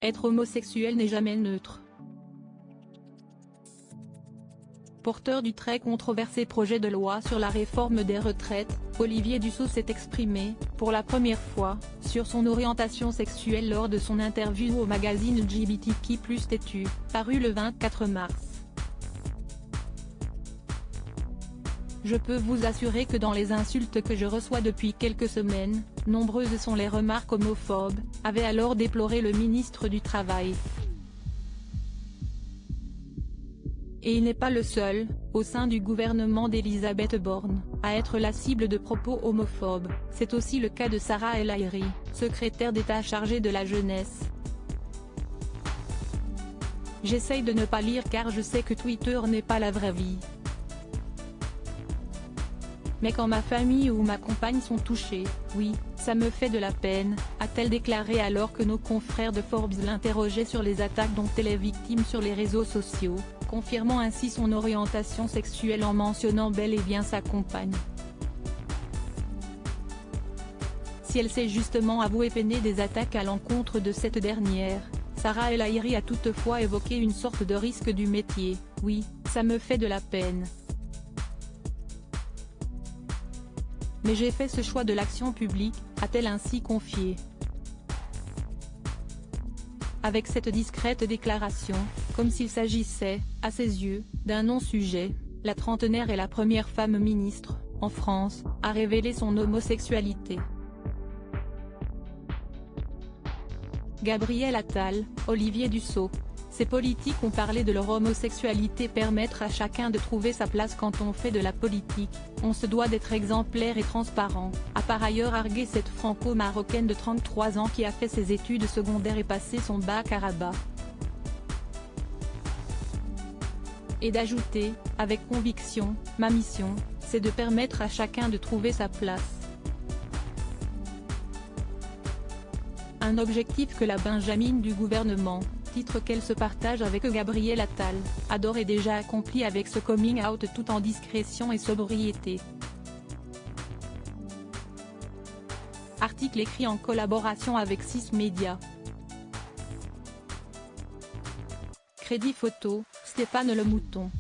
Être homosexuel n'est jamais neutre. Porteur du très controversé projet de loi sur la réforme des retraites, Olivier Dussopt s'est exprimé, pour la première fois, sur son orientation sexuelle lors de son interview au magazine LGBTQ+ Têtu, paru le 24 mars. Je peux vous assurer que dans les insultes que je reçois depuis quelques semaines, nombreuses sont les remarques homophobes, avait alors déploré le ministre du Travail. Et il n'est pas le seul, au sein du gouvernement d'Elisabeth Borne, à être la cible de propos homophobes. C'est aussi le cas de Sarah El Haïry, secrétaire d'État chargée de la jeunesse. J'essaye de ne pas lire car je sais que Twitter n'est pas la vraie vie. Mais quand ma famille ou ma compagne sont touchés, oui, ça me fait de la peine, a-t-elle déclaré alors que nos confrères de Forbes l'interrogeaient sur les attaques dont elle est victime sur les réseaux sociaux, confirmant ainsi son orientation sexuelle en mentionnant bel et bien sa compagne. Si elle s'est justement avouée peinée des attaques à l'encontre de cette dernière, Sarah El Haïry a toutefois évoqué une sorte de risque du métier. Oui, ça me fait de la peine. Mais j'ai fait ce choix de l'action publique, a-t-elle ainsi confié. Avec cette discrète déclaration, comme s'il s'agissait, à ses yeux, d'un non-sujet, la trentenaire est la première femme ministre, en France, à révéler son homosexualité. Gabriel Attal, Olivier Dussopt. Ces politiques ont parlé de leur homosexualité. Permettre à chacun de trouver sa place quand on fait de la politique, on se doit d'être exemplaire et transparent, a par ailleurs argué cette franco-marocaine de 33 ans qui a fait ses études secondaires et passé son bac à Rabat. Et d'ajouter, avec conviction, ma mission, c'est de permettre à chacun de trouver sa place. Un objectif que la Benjamine du gouvernement, titre qu'elle se partage avec Gabriel Attal, a d'ores et déjà accompli avec ce coming out tout en discrétion et sobriété. Article écrit en collaboration avec 6 médias. Crédit photo, Stéphane Le Mouton.